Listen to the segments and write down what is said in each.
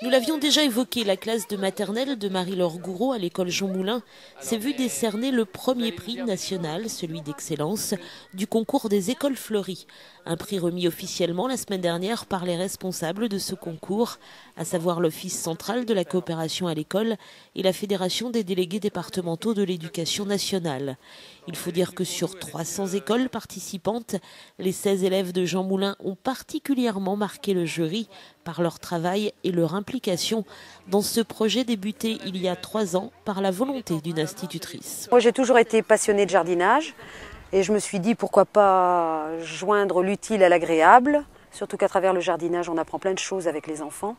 Nous l'avions déjà évoqué, la classe de maternelle de Marie-Laure Gouraud à l'école Jean Moulin s'est vue décerner le premier prix national, celui d'excellence, du concours des écoles fleuries. Un prix remis officiellement la semaine dernière par les responsables de ce concours, à savoir l'Office central de la coopération à l'école et la Fédération des délégués départementaux de l'éducation nationale. Il faut dire que sur 300 écoles participantes, les 16 élèves de Jean Moulin ont particulièrement marqué le jury par leur travail et leur implication dans ce projet débuté il y a 3 ans par la volonté d'une institutrice. Moi, j'ai toujours été passionnée de jardinage et je me suis dit pourquoi pas joindre l'utile à l'agréable, surtout qu'à travers le jardinage, on apprend plein de choses avec les enfants.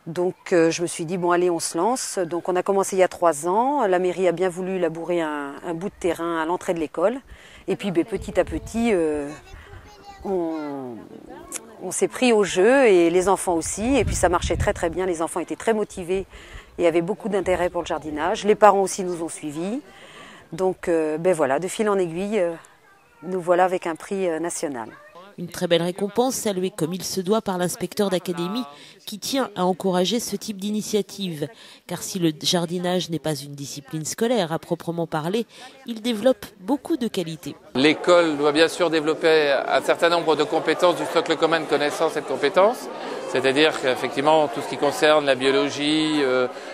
Donc je me suis dit, bon allez, on se lance. Donc on a commencé il y a 3 ans. La mairie a bien voulu labourer un bout de terrain à l'entrée de l'école. Et puis petit à petit, on s'est pris au jeu et les enfants aussi. Et puis ça marchait très très bien. Les enfants étaient très motivés et avaient beaucoup d'intérêt pour le jardinage. Les parents aussi nous ont suivis. Donc voilà, de fil en aiguille, nous voilà avec un prix national. Une très belle récompense saluée comme il se doit par l'inspecteur d'académie qui tient à encourager ce type d'initiative. Car si le jardinage n'est pas une discipline scolaire à proprement parler, il développe beaucoup de qualités. L'école doit bien sûr développer un certain nombre de compétences du socle commun de connaissances et de compétences. C'est-à-dire qu'effectivement tout ce qui concerne la biologie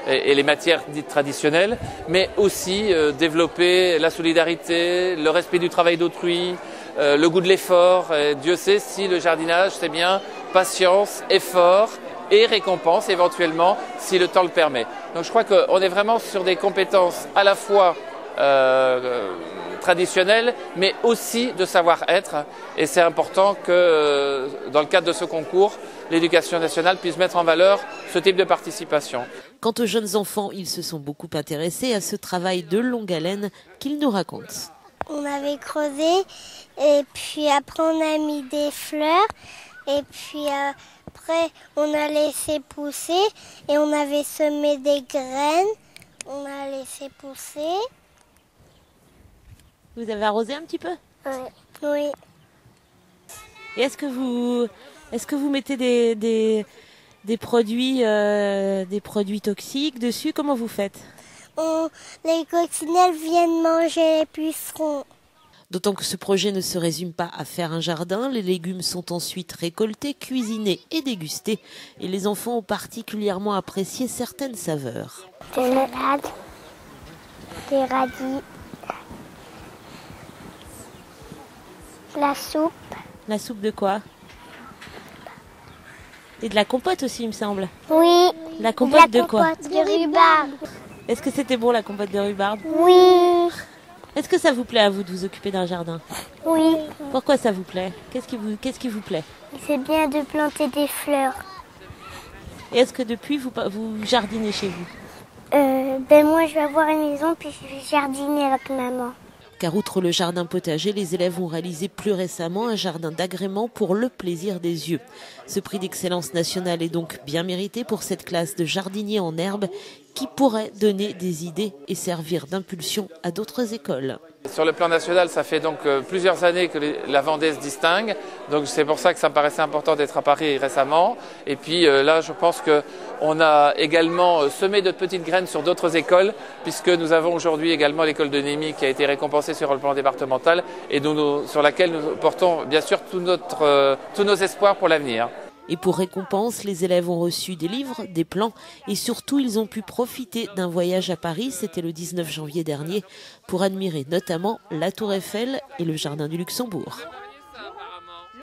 et les matières dites traditionnelles, mais aussi développer la solidarité, le respect du travail d'autrui, le goût de l'effort. Dieu sait si le jardinage, c'est bien patience, effort et récompense éventuellement si le temps le permet. Donc je crois qu'on est vraiment sur des compétences à la fois traditionnelles mais aussi de savoir-être et c'est important que dans le cadre de ce concours, l'éducation nationale puisse mettre en valeur ce type de participation. Quant aux jeunes enfants, ils se sont beaucoup intéressés à ce travail de longue haleine qu'ils nous racontent. On avait creusé et puis après on a mis des fleurs et puis après on a laissé pousser et on avait semé des graines, on a laissé pousser. Vous avez arrosé un petit peu ? Oui. Et est-ce que vous mettez des produits toxiques dessus ? Comment vous faites ? Les coccinelles viennent manger les pucerons. D'autant que ce projet ne se résume pas à faire un jardin. Les légumes sont ensuite récoltés, cuisinés et dégustés. Et les enfants ont particulièrement apprécié certaines saveurs. Des salades, des radis, la soupe. La soupe de quoi ? Et de la compote aussi, il me semble. Oui. La compote de quoi ? De rhubarbe. Est-ce que c'était bon la compote de rhubarbe ? Oui. Est-ce que ça vous plaît à vous de vous occuper d'un jardin ? Oui. Pourquoi ça vous plaît ? Qu'est-ce qui vous plaît ? C'est bien de planter des fleurs. Et est-ce que depuis vous jardinez chez vous ? Moi je vais avoir une maison puis je vais jardiner avec maman. Car outre le jardin potager, les élèves ont réalisé plus récemment un jardin d'agrément pour le plaisir des yeux. Ce prix d'excellence nationale est donc bien mérité pour cette classe de jardiniers en herbe qui pourrait donner des idées et servir d'impulsion à d'autres écoles. Sur le plan national, ça fait donc plusieurs années que la Vendée se distingue. Donc c'est pour ça que ça me paraissait important d'être à Paris récemment. Et puis là, je pense qu'on a également semé de petites graines sur d'autres écoles, puisque nous avons aujourd'hui également l'école de Némy qui a été récompensée sur le plan départemental et sur laquelle nous portons bien sûr tous nos espoirs pour l'avenir. Et pour récompense, les élèves ont reçu des livres, des plans et surtout ils ont pu profiter d'un voyage à Paris, c'était le 19 janvier dernier, pour admirer notamment la Tour Eiffel et le Jardin du Luxembourg.